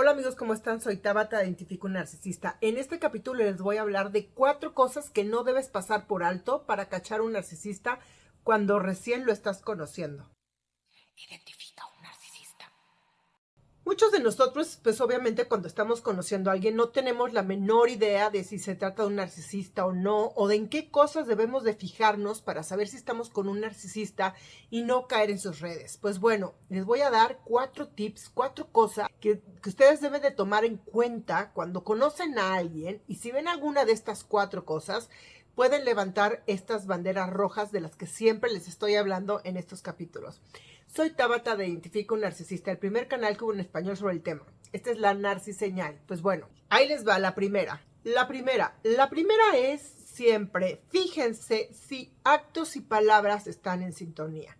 Hola amigos, ¿cómo están? Soy Tabata de Identifico un Narcisista. En este capítulo les voy a hablar de 4 cosas que no debes pasar por alto para cachar un narcisista cuando recién lo estás conociendo. Identifica un narcisista. Muchos de nosotros, pues obviamente cuando estamos conociendo a alguien no tenemos la menor idea de si se trata de un narcisista o no, o de en qué cosas debemos de fijarnos para saber si estamos con un narcisista y no caer en sus redes. Pues bueno, les voy a dar 4 tips, 4 cosas que ustedes deben de tomar en cuenta cuando conocen a alguien, y si ven alguna de estas 4 cosas, pueden levantar estas banderas rojas de las que siempre les estoy hablando en estos capítulos. Soy Tabata de Identifico un Narcisista, el primer canal que hubo en español sobre el tema. Esta es la narciseñal. Pues bueno, ahí les va la primera. La primera es siempre, fíjense si actos y palabras están en sintonía.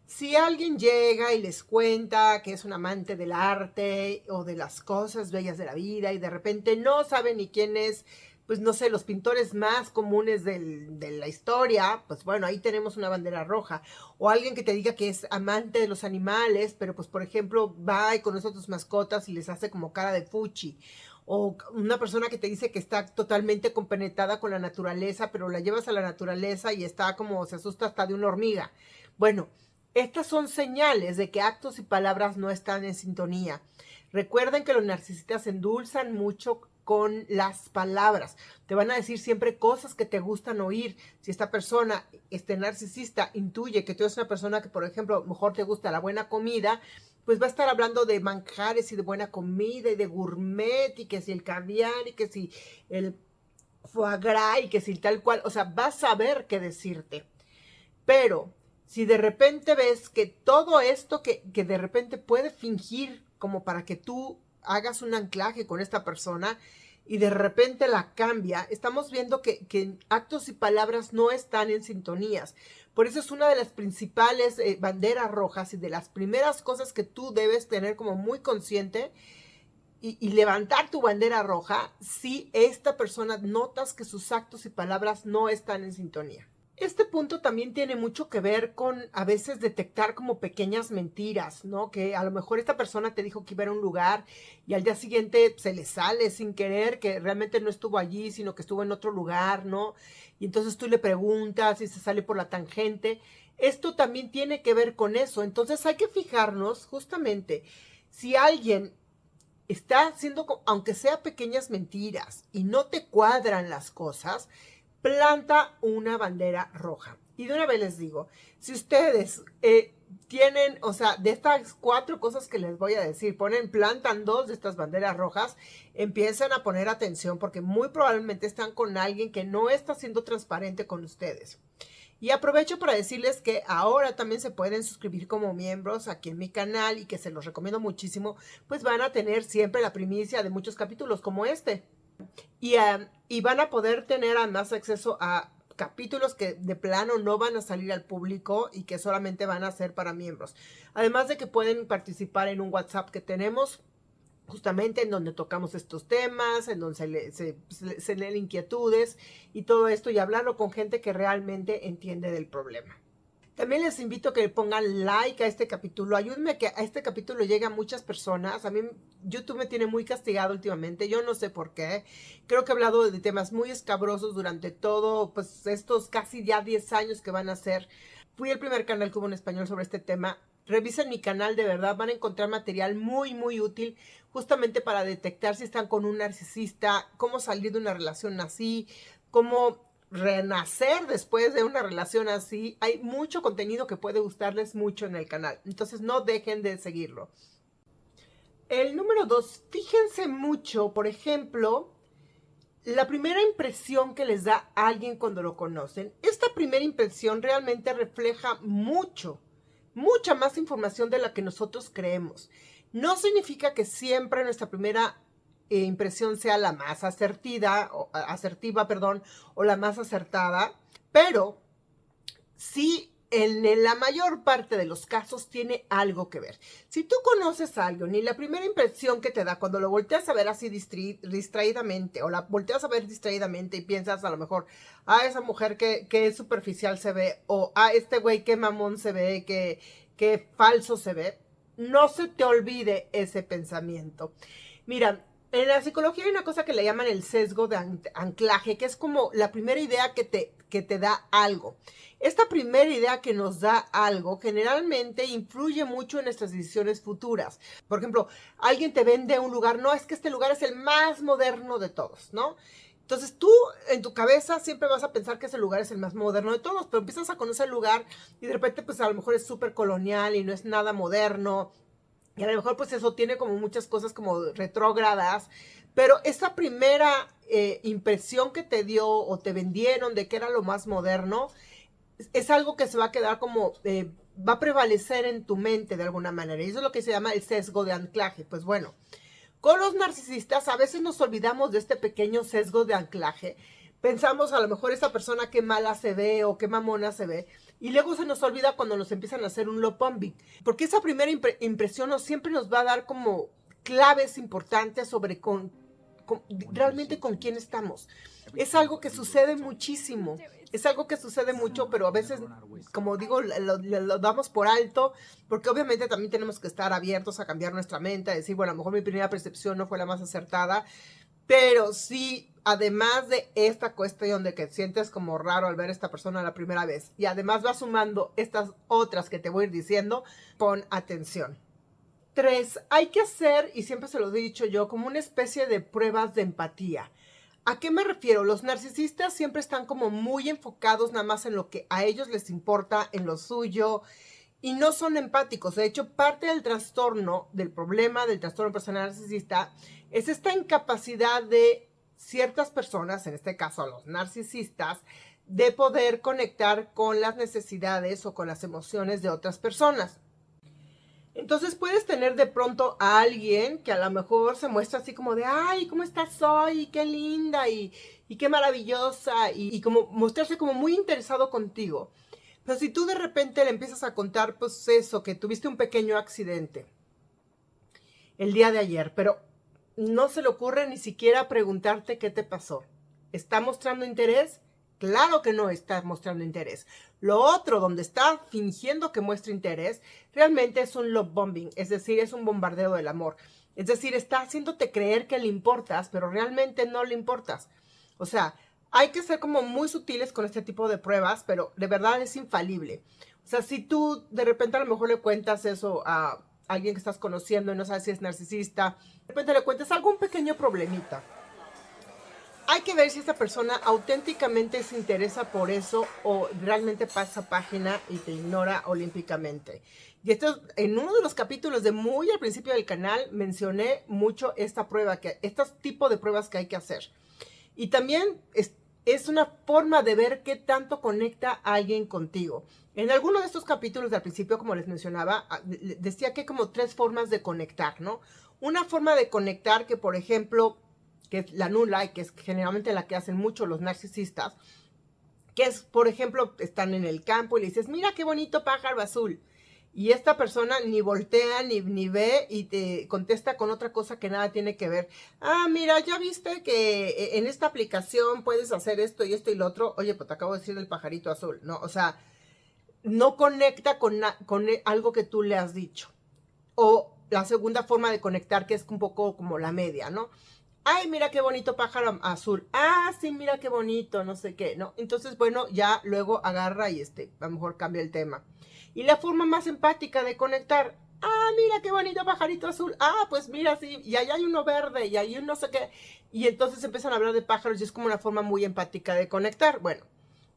Si alguien llega y les cuenta que es un amante del arte o de las cosas bellas de la vida y de repente no sabe ni quién es, pues no sé, los pintores más comunes de la historia, pues bueno, ahí tenemos una bandera roja. O alguien que te diga que es amante de los animales, pero pues por ejemplo va y conoce a tus mascotas y les hace como cara de fuchi. O una persona que te dice que está totalmente compenetrada con la naturaleza, pero la llevas a la naturaleza y está como, se asusta hasta de una hormiga. Bueno, estas son señales de que actos y palabras no están en sintonía. Recuerden que los narcisistas endulzan mucho con las palabras. Te van a decir siempre cosas que te gustan oír. Si esta persona, este narcisista, intuye que tú eres una persona que, por ejemplo, mejor te gusta la buena comida, pues va a estar hablando de manjares y de buena comida y de gourmet y que si el caviar y que si el foie gras y que si tal cual. O sea, vas a saber qué decirte. Pero si de repente ves que todo esto que de repente puede fingir como para que tú hagas un anclaje con esta persona y de repente la cambia, estamos viendo que actos y palabras no están en sintonías. Por eso es una de las principales banderas rojas y de las primeras cosas que tú debes tener como muy consciente y levantar tu bandera roja si esta persona notas que sus actos y palabras no están en sintonía. Este punto también tiene mucho que ver con a veces detectar como pequeñas mentiras, ¿no? Que a lo mejor esta persona te dijo que iba a un lugar y al día siguiente se le sale sin querer que realmente no estuvo allí, sino que estuvo en otro lugar, ¿no? Y entonces tú le preguntas y se sale por la tangente. Esto también tiene que ver con eso. Entonces hay que fijarnos justamente si alguien está haciendo, aunque sea pequeñas mentiras y no te cuadran las cosas, planta una bandera roja. Y de una vez les digo, si ustedes tienen, o sea, de estas 4 cosas que les voy a decir, plantan 2 de estas banderas rojas, empiezan a poner atención porque muy probablemente están con alguien que no está siendo transparente con ustedes. Y aprovecho para decirles que ahora también se pueden suscribir como miembros aquí en mi canal y que se los recomiendo muchísimo, pues van a tener siempre la primicia de muchos capítulos como este. Y van a poder tener además acceso a capítulos que de plano no van a salir al público y que solamente van a ser para miembros. Además de que pueden participar en un WhatsApp que tenemos justamente en donde tocamos estos temas, en donde se leen inquietudes y todo esto y hablarlo con gente que realmente entiende del problema. También les invito a que le pongan like a este capítulo. Ayúdenme a que a este capítulo llegue a muchas personas. A mí YouTube me tiene muy castigado últimamente. Yo no sé por qué. Creo que he hablado de temas muy escabrosos durante todo, pues estos casi ya 10 años que van a ser. Fui el primer canal que hubo en español sobre este tema. Revisen mi canal, de verdad van a encontrar material muy, muy útil justamente para detectar si están con un narcisista, cómo salir de una relación así, cómo renacer después de una relación así. Hay mucho contenido que puede gustarles mucho en el canal, entonces no dejen de seguirlo. El número 2, fíjense mucho, por ejemplo, la primera impresión que les da a alguien cuando lo conocen. Esta primera impresión realmente refleja mucha más información de la que nosotros creemos. No significa que siempre nuestra primera impresión sea la más asertiva, o la más acertada, pero sí en la mayor parte de los casos tiene algo que ver. Si tú conoces a alguien y la primera impresión que te da cuando lo volteas a ver así distraídamente o la volteas a ver distraídamente y piensas a lo mejor, esa mujer que superficial se ve, o este güey que mamón se ve, que falso se ve, no se te olvide ese pensamiento. Mira, en la psicología hay una cosa que le llaman el sesgo de anclaje, que es como la primera idea que te da algo. Esta primera idea que nos da algo generalmente influye mucho en nuestras decisiones futuras. Por ejemplo, alguien te vende un lugar, no, es que este lugar es el más moderno de todos, ¿no? Entonces tú en tu cabeza siempre vas a pensar que ese lugar es el más moderno de todos, pero empiezas a conocer el lugar y de repente pues a lo mejor es súper colonial y no es nada moderno. Y a lo mejor pues eso tiene como muchas cosas como retrógradas, pero esa primera impresión que te dio o te vendieron de que era lo más moderno, es algo que se va a quedar como, va a prevalecer en tu mente de alguna manera. Y eso es lo que se llama el sesgo de anclaje. Pues bueno, con los narcisistas a veces nos olvidamos de este pequeño sesgo de anclaje. Pensamos a lo mejor esa persona qué mala se ve o qué mamona se ve. Y luego se nos olvida cuando nos empiezan a hacer un love bombing. Porque esa primera impresión siempre nos va a dar como claves importantes sobre realmente con quién estamos. Es algo que sucede muchísimo. Es algo que sucede mucho, pero a veces, como digo, lo damos por alto, porque obviamente también tenemos que estar abiertos a cambiar nuestra mente, a decir, bueno, a lo mejor mi primera percepción no fue la más acertada, pero sí, además de esta cuestión de que sientes como raro al ver a esta persona la primera vez, y además va sumando estas otras que te voy a ir diciendo, pon atención. 3. Hay que hacer, y siempre se lo he dicho yo, como una especie de pruebas de empatía. ¿A qué me refiero? Los narcisistas siempre están como muy enfocados nada más en lo que a ellos les importa, en lo suyo, y no son empáticos. De hecho, parte del trastorno, del problema del trastorno personal narcisista, es esta incapacidad de ciertas personas, en este caso los narcisistas, de poder conectar con las necesidades o con las emociones de otras personas. Entonces puedes tener de pronto a alguien que a lo mejor se muestra así como de, ay, ¿cómo estás hoy? Qué linda y qué maravillosa. Y como mostrarse como muy interesado contigo. Pero si tú de repente le empiezas a contar, pues eso, que tuviste un pequeño accidente el día de ayer, pero no se le ocurre ni siquiera preguntarte qué te pasó. ¿Está mostrando interés? Claro que no está mostrando interés. Lo otro, donde está fingiendo que muestra interés, realmente es un love bombing, es decir, es un bombardeo del amor. Es decir, está haciéndote creer que le importas, pero realmente no le importas. O sea, hay que ser como muy sutiles con este tipo de pruebas, pero de verdad es infalible. O sea, si tú de repente a lo mejor le cuentas eso a alguien que estás conociendo y no sabes si es narcisista, de repente le cuentas algún pequeño problemita. Hay que ver si esa persona auténticamente se interesa por eso o realmente pasa página y te ignora olímpicamente. Y esto, en uno de los capítulos de muy al principio del canal, mencioné mucho esta prueba, este tipo de pruebas que hay que hacer. Y también es una forma de ver qué tanto conecta a alguien contigo. En alguno de estos capítulos de al principio, como les mencionaba, decía que hay como 3 formas de conectar, ¿no? Una forma de conectar que, por ejemplo, que es la nula y que es generalmente la que hacen mucho los narcisistas, que es, por ejemplo, están en el campo y le dices, mira qué bonito pájaro azul. Y esta persona ni voltea ni ve y te contesta con otra cosa que nada tiene que ver. Ah, mira, ya viste que en esta aplicación puedes hacer esto y lo otro. Oye, pues te acabo de decir del pajarito azul. No, o sea, no conecta con algo que tú le has dicho. O la segunda forma de conectar, que es un poco como la media, ¿no? Ay, mira qué bonito pájaro azul. Ah, sí, mira qué bonito, no sé qué, ¿no? Entonces, bueno, ya luego agarra y a lo mejor cambia el tema. Y la forma más empática de conectar. Ah, mira qué bonito pajarito azul. Ah, pues mira, sí, y ahí hay uno verde y ahí un no sé qué. Y entonces empiezan a hablar de pájaros y es como una forma muy empática de conectar. Bueno,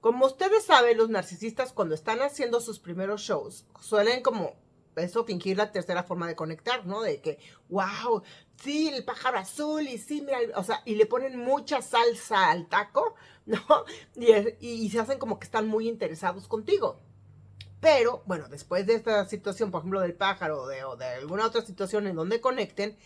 como ustedes saben, los narcisistas cuando están haciendo sus primeros shows suelen como eso fingir la tercera forma de conectar, ¿no? De que, wow, sí, el pájaro azul y sí, mira, o sea, y le ponen mucha salsa al taco, ¿no? Y se hacen como que están muy interesados contigo. Pero, bueno, después de esta situación, por ejemplo, del pájaro o de alguna otra situación en donde conecten,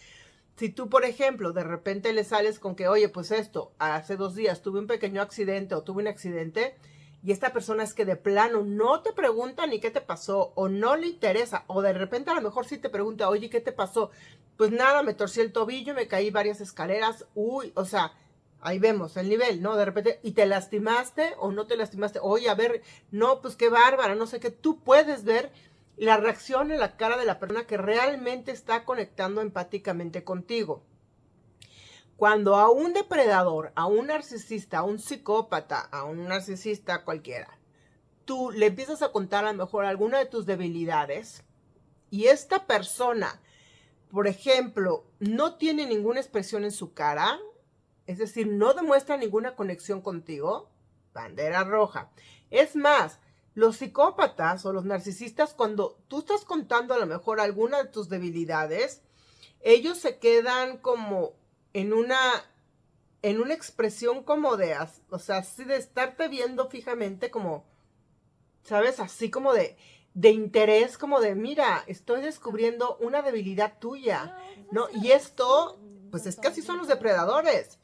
si tú, por ejemplo, de repente le sales con que, oye, pues esto, hace 2 días tuve un pequeño accidente o tuve un accidente, y esta persona es que de plano no te pregunta ni qué te pasó, o no le interesa, o de repente a lo mejor sí te pregunta, oye, ¿qué te pasó? Pues nada, me torcí el tobillo, me caí varias escaleras, uy, o sea, ahí vemos el nivel, ¿no? De repente, ¿y te lastimaste o no te lastimaste? Oye, a ver, no, pues qué bárbara, no sé qué, tú puedes ver la reacción en la cara de la persona que realmente está conectando empáticamente contigo. Cuando a un depredador, a un narcisista, a un psicópata, a un narcisista cualquiera, tú le empiezas a contar a lo mejor alguna de tus debilidades y esta persona, por ejemplo, no tiene ninguna expresión en su cara, es decir, no demuestra ninguna conexión contigo, bandera roja. Es más, los psicópatas o los narcisistas, cuando tú estás contando a lo mejor alguna de tus debilidades, ellos se quedan como en una expresión como de, o sea, así de estarte viendo fijamente como, ¿sabes? Así como de interés, como de, mira, estoy descubriendo una debilidad tuya, ¿no? Y esto, pues es que así son los depredadores.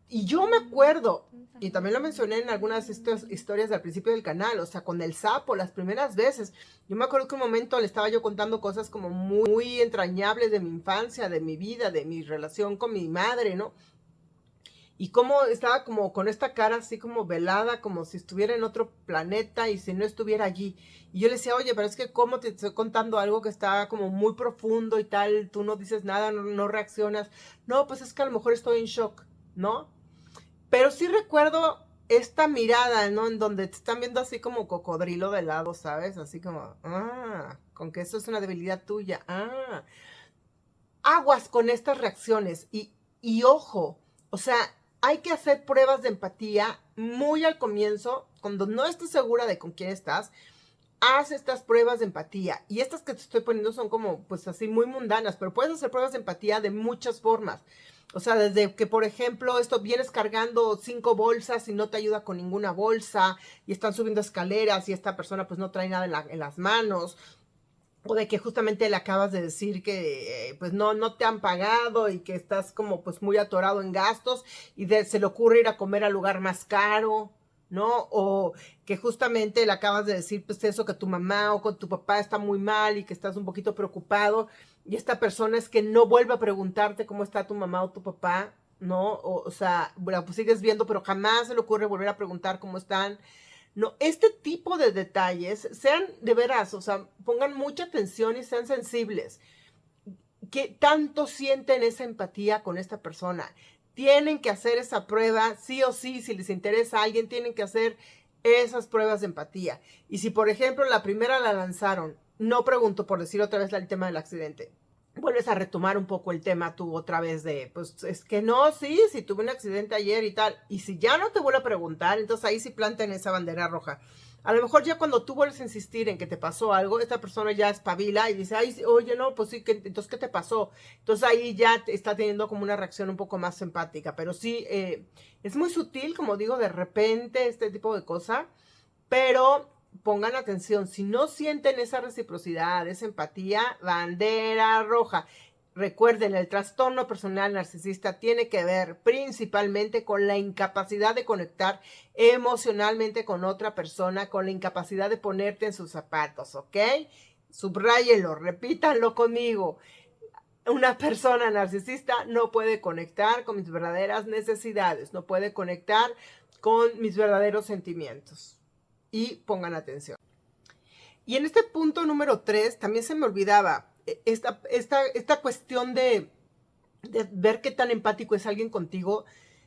Y yo me acuerdo, y también lo mencioné en algunas historias al principio del canal, o sea, con el sapo, las primeras veces, yo me acuerdo que un momento le estaba yo contando cosas como muy entrañables de mi infancia, de mi vida, de mi relación con mi madre, ¿no? Y cómo estaba como con esta cara así como velada, como si estuviera en otro planeta y si no estuviera allí. Y yo le decía, oye, pero es que cómo te estoy contando algo que está como muy profundo y tal, tú no dices nada, no reaccionas. No, pues es que a lo mejor estoy en shock, ¿no? Pero sí recuerdo esta mirada, ¿no? En donde te están viendo así como cocodrilo de lado, ¿sabes? Así como, con que eso es una debilidad tuya. Aguas con estas reacciones y ojo, o sea, hay que hacer pruebas de empatía muy al comienzo, cuando no estés segura de con quién estás, haz estas pruebas de empatía. Y estas que te estoy poniendo son como, pues así, muy mundanas, pero puedes hacer pruebas de empatía de muchas formas. O sea, desde que, por ejemplo, esto vienes cargando 5 bolsas y no te ayuda con ninguna bolsa, y están subiendo escaleras y esta persona pues no trae nada en las manos, o de que justamente le acabas de decir que pues no te han pagado y que estás como pues muy atorado en gastos y se le ocurre ir a comer al lugar más caro, ¿no? O que justamente le acabas de decir pues eso, que tu mamá o con tu papá está muy mal y que estás un poquito preocupado y esta persona es que no vuelve a preguntarte cómo está tu mamá o tu papá, ¿no? O sea, bueno, pues sigues viendo, pero jamás se le ocurre volver a preguntar cómo están. No, este tipo de detalles, sean de veras, o sea, pongan mucha atención y sean sensibles. ¿Qué tanto sienten esa empatía con esta persona? Tienen que hacer esa prueba, sí o sí, si les interesa a alguien, tienen que hacer esas pruebas de empatía. Y si, por ejemplo, la primera la lanzaron, no pregunto por decir otra vez el tema del accidente, vuelves a retomar un poco el tema tú otra vez de, pues es que no, sí, si tuve un accidente ayer y tal, y si ya no te vuelve a preguntar, entonces ahí sí plantan esa bandera roja. A lo mejor ya cuando tú vuelves a insistir en que te pasó algo, esta persona ya espabila y dice, ay, oye, no, pues sí, entonces, ¿qué te pasó? Entonces ahí ya está teniendo como una reacción un poco más empática, pero sí, es muy sutil, como digo, de repente este tipo de cosa, pero pongan atención, si no sienten esa reciprocidad, esa empatía, bandera roja. Recuerden, el trastorno personal narcisista tiene que ver principalmente con la incapacidad de conectar emocionalmente con otra persona, con la incapacidad de ponerte en sus zapatos, ¿ok? Subráyenlo, repítanlo conmigo. Una persona narcisista no puede conectar con mis verdaderas necesidades, no puede conectar con mis verdaderos sentimientos. Y pongan atención. Y en este punto número 3, también se me olvidaba esta cuestión de ver qué tan empático es alguien contigo.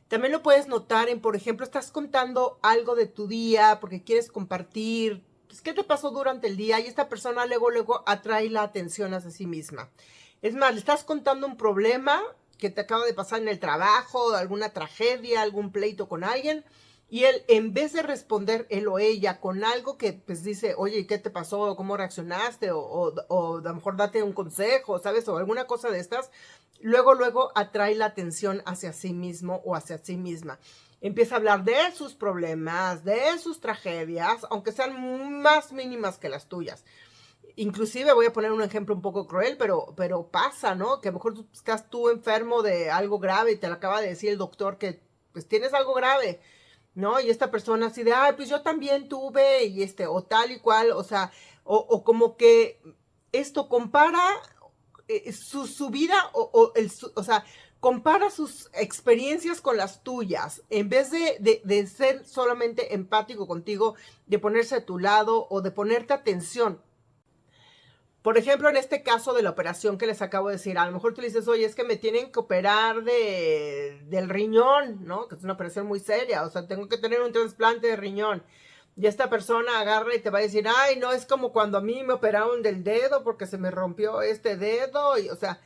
También lo puedes notar en, por ejemplo, estás contando algo de tu día porque quieres compartir, pues, qué te pasó durante el día y esta persona luego atrae la atención hacia sí misma. Es más, le estás contando un problema que te acaba de pasar en el trabajo, alguna tragedia, algún pleito con alguien, y él, en vez de responder él o ella con algo que pues dice, oye, ¿qué te pasó? ¿Cómo reaccionaste? O a lo mejor date un consejo, ¿sabes? O alguna cosa de estas, luego atrae la atención hacia sí mismo o hacia sí misma. Empieza a hablar de sus problemas, de sus tragedias, aunque sean más mínimas que las tuyas. Inclusive voy a poner un ejemplo un poco cruel, pero pasa, ¿no? Que a lo mejor estás tú enfermo de algo grave y te lo acaba de decir el doctor que pues tienes algo grave, ¿no? Y esta persona así de, ay, pues yo también tuve, y o tal y cual, o sea, o como que esto compara su vida, o sea, compara sus experiencias con las tuyas, en vez de ser solamente empático contigo, de ponerse a tu lado o de ponerte atención. Por ejemplo, en este caso de la operación que les acabo de decir, a lo mejor tú le dices, oye, es que me tienen que operar del riñón, ¿no? Que es una operación muy seria, o sea, tengo que tener un trasplante de riñón. Y esta persona agarra y te va a decir, ay, no, es como cuando a mí me operaron del dedo porque se me rompió este dedo. Y, o sea,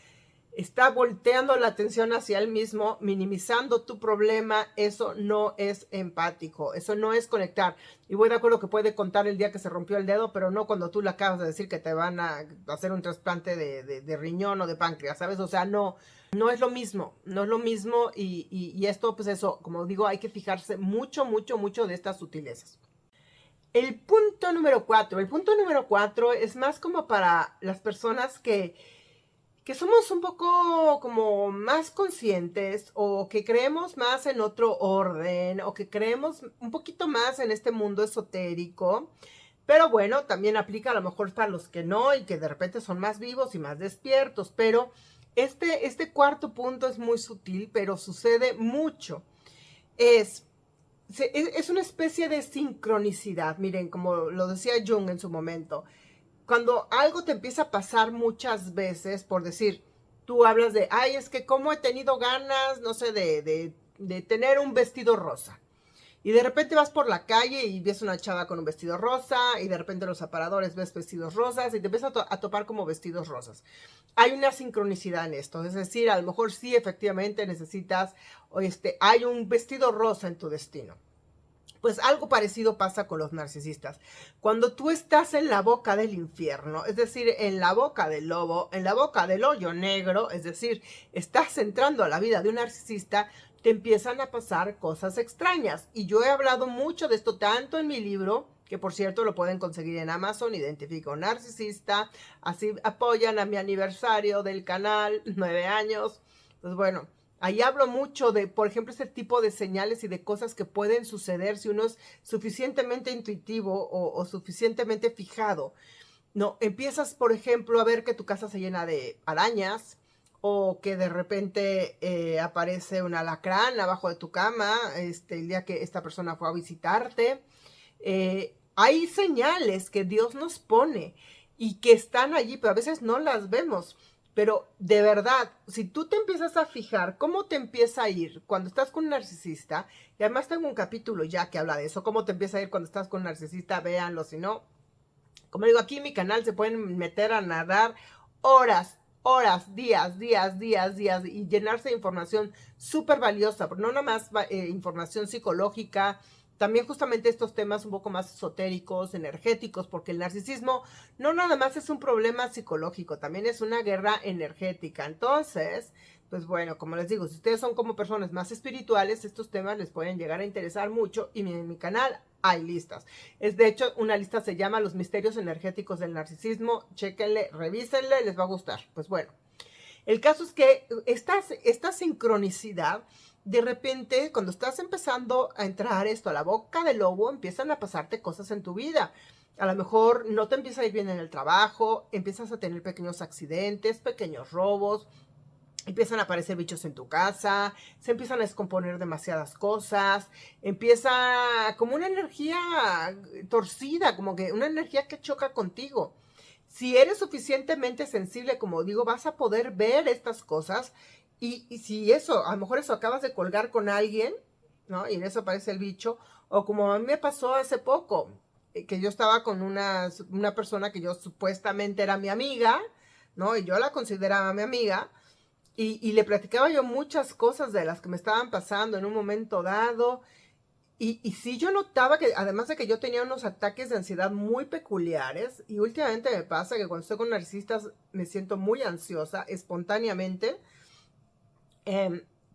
está volteando la atención hacia él mismo, minimizando tu problema. Eso no es empático, eso no es conectar. Y voy de acuerdo que puede contar el día que se rompió el dedo, pero no cuando tú le acabas de decir que te van a hacer un trasplante de riñón o de páncreas, ¿sabes? O sea, no, no es lo mismo, no es lo mismo. Y esto, pues eso, como digo, hay que fijarse mucho, mucho, mucho de estas sutilezas. El punto número 4. El punto número 4 es más como para las personas que somos un poco como más conscientes o que creemos más en otro orden o que creemos un poquito más en este mundo esotérico. Pero bueno, también aplica a lo mejor para los que no y que de repente son más vivos y más despiertos. Pero este cuarto punto es muy sutil, pero sucede mucho. Es una especie de sincronicidad, miren, como lo decía Jung en su momento. Cuando algo te empieza a pasar muchas veces, por decir, tú hablas de, ay, es que como he tenido ganas, no sé, de tener un vestido rosa. Y de repente vas por la calle y ves una chava con un vestido rosa y de repente en los aparadores ves vestidos rosas y te empiezas a topar como vestidos rosas. Hay una sincronicidad en esto, es decir, a lo mejor sí efectivamente necesitas, hay un vestido rosa en tu destino. Pues algo parecido pasa con los narcisistas. Cuando tú estás en la boca del infierno, es decir, en la boca del lobo, en la boca del hoyo negro, es decir, estás entrando a la vida de un narcisista, te empiezan a pasar cosas extrañas. Y yo he hablado mucho de esto tanto en mi libro, que por cierto lo pueden conseguir en Amazon, Identifica un narcisista, así apoyan a mi aniversario del canal, 9 años. Pues bueno, ahí hablo mucho de, por ejemplo, este tipo de señales y de cosas que pueden suceder si uno es suficientemente intuitivo o suficientemente fijado. No, empiezas, por ejemplo, a ver que tu casa se llena de arañas o que de repente aparece un alacrán abajo de tu cama el día que esta persona fue a visitarte. Hay señales que Dios nos pone y que están allí, pero a veces no las vemos. Pero de verdad, si tú te empiezas a fijar cómo te empieza a ir cuando estás con un narcisista, y además tengo un capítulo ya que habla de eso, cómo te empieza a ir cuando estás con un narcisista, véanlo, si no, como digo, aquí en mi canal se pueden meter a nadar horas, horas, días, días, días, días, y llenarse de información súper valiosa, pero no nada más información psicológica, también justamente estos temas un poco más esotéricos, energéticos, porque el narcisismo no nada más es un problema psicológico, también es una guerra energética. Entonces, pues bueno, como les digo, si ustedes son como personas más espirituales, estos temas les pueden llegar a interesar mucho y en mi canal hay listas. Es de hecho, una lista se llama Los misterios energéticos del narcisismo. Chéquenle, revísenle, les va a gustar. Pues bueno, el caso es que esta sincronicidad, de repente, cuando estás empezando a entrar esto a la boca del lobo, empiezan a pasarte cosas en tu vida. A lo mejor no te empieza a ir bien en el trabajo, empiezas a tener pequeños accidentes, pequeños robos, empiezan a aparecer bichos en tu casa, se empiezan a descomponer demasiadas cosas, empieza como una energía torcida, como que una energía que choca contigo. Si eres suficientemente sensible, como digo, vas a poder ver estas cosas y si eso, a lo mejor eso acabas de colgar con alguien, ¿no? Y en eso aparece el bicho, o como a mí me pasó hace poco, que yo estaba con una persona que yo supuestamente era mi amiga, ¿no? Y yo la consideraba mi amiga, y le platicaba yo muchas cosas de las que me estaban pasando en un momento dado. Y sí, yo notaba que además de que yo tenía unos ataques de ansiedad muy peculiares, y últimamente me pasa que cuando estoy con narcisistas me siento muy ansiosa espontáneamente.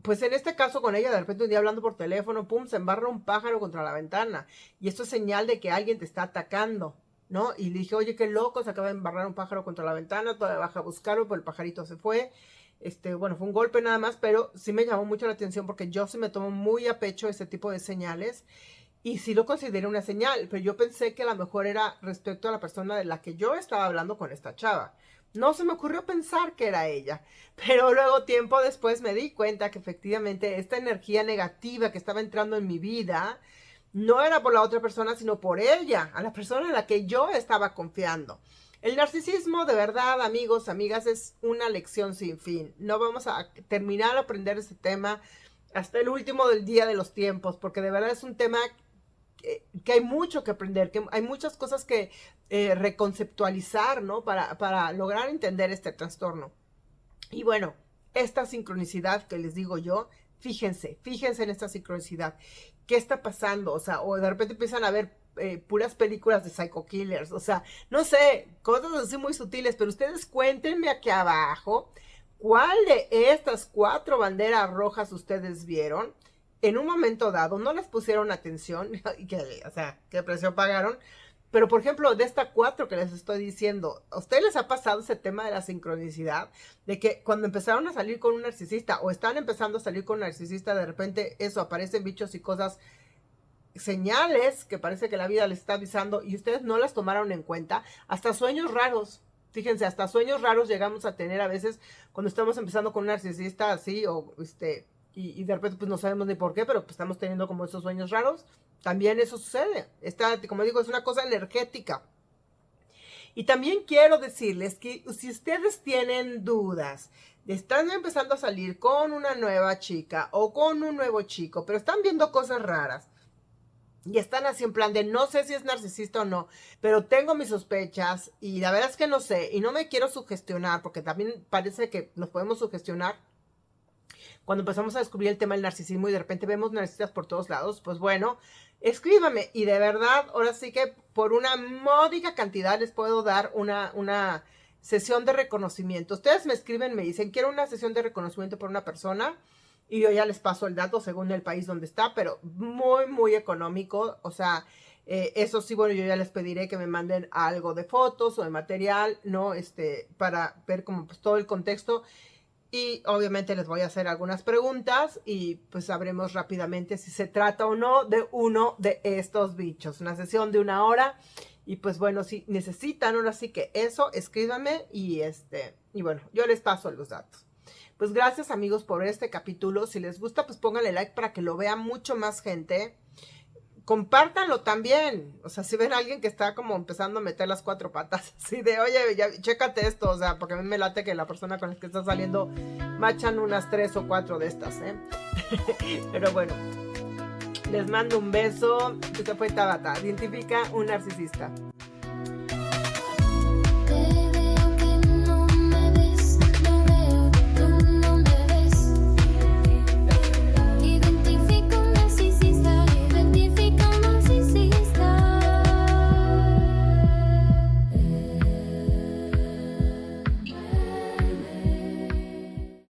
Pues en este caso con ella, de repente un día hablando por teléfono, pum, se embarra un pájaro contra la ventana. Y esto es señal de que alguien te está atacando, ¿no? Y le dije, oye, qué loco, se acaba de embarrar un pájaro contra la ventana, todavía baja a buscarlo, pues el pajarito se fue. Bueno, fue un golpe nada más, pero sí me llamó mucho la atención porque yo sí me tomo muy a pecho ese tipo de señales y sí lo consideré una señal, pero yo pensé que a lo mejor era respecto a la persona de la que yo estaba hablando con esta chava. No se me ocurrió pensar que era ella, pero luego tiempo después me di cuenta que efectivamente esta energía negativa que estaba entrando en mi vida no era por la otra persona, sino por ella, a la persona en la que yo estaba confiando. El narcisismo, de verdad, amigos, amigas, es una lección sin fin. No vamos a terminar de aprender ese tema hasta el último del día de los tiempos, porque de verdad es un tema que hay mucho que aprender, que hay muchas cosas que reconceptualizar, ¿no? Para lograr entender este trastorno. Y bueno, esta sincronicidad que les digo yo, fíjense en esta sincronicidad. ¿Qué está pasando? O sea, o de repente empiezan a ver puras películas de psycho killers, o sea, no sé, cosas así muy sutiles, pero ustedes cuéntenme aquí abajo cuál de estas 4 banderas rojas ustedes vieron en un momento dado, no les pusieron atención, y que, o sea, qué precio pagaron. Pero, por ejemplo, de estas 4 que les estoy diciendo, ¿a ustedes les ha pasado ese tema de la sincronicidad? De que cuando empezaron a salir con un narcisista o están empezando a salir con un narcisista, de repente eso, aparecen bichos y cosas, señales que parece que la vida les está avisando y ustedes no las tomaron en cuenta. Hasta sueños raros. Fíjense, hasta sueños raros llegamos a tener a veces cuando estamos empezando con un narcisista así o y de repente pues no sabemos ni por qué, pero pues estamos teniendo como esos sueños raros. También eso sucede. Como digo, es una cosa energética. Y también quiero decirles que si ustedes tienen dudas, están empezando a salir con una nueva chica o con un nuevo chico, pero están viendo cosas raras y están así en plan de no sé si es narcisista o no, pero tengo mis sospechas y la verdad es que no sé y no me quiero sugestionar, porque también parece que nos podemos sugestionar cuando empezamos a descubrir el tema del narcisismo y de repente vemos narcisistas por todos lados. Pues bueno, escríbame y de verdad, ahora sí que por una módica cantidad les puedo dar una sesión de reconocimiento. Ustedes me escriben, me dicen, quiero una sesión de reconocimiento por una persona y yo ya les paso el dato según el país donde está, pero muy, muy económico. O sea, eso sí, bueno, yo ya les pediré que me manden algo de fotos o de material, ¿no? Para ver como pues todo el contexto. Y obviamente les voy a hacer algunas preguntas y pues sabremos rápidamente si se trata o no de uno de estos bichos. Una sesión de 1 hora. Y pues bueno, si necesitan ahora sí que eso, escríbanme y bueno, yo les paso los datos. Pues gracias amigos por este capítulo. Si les gusta, pues pónganle like para que lo vea mucho más gente. Compártanlo también. O sea, si ven a alguien que está como empezando a meter las 4 patas, así de, oye, ya, chécate esto, o sea, porque a mí me late que la persona con la que está saliendo machan unas 3 o 4 de estas, ¿eh? Pero bueno, les mando un beso. Esta fue Tabata. Identifica un narcisista.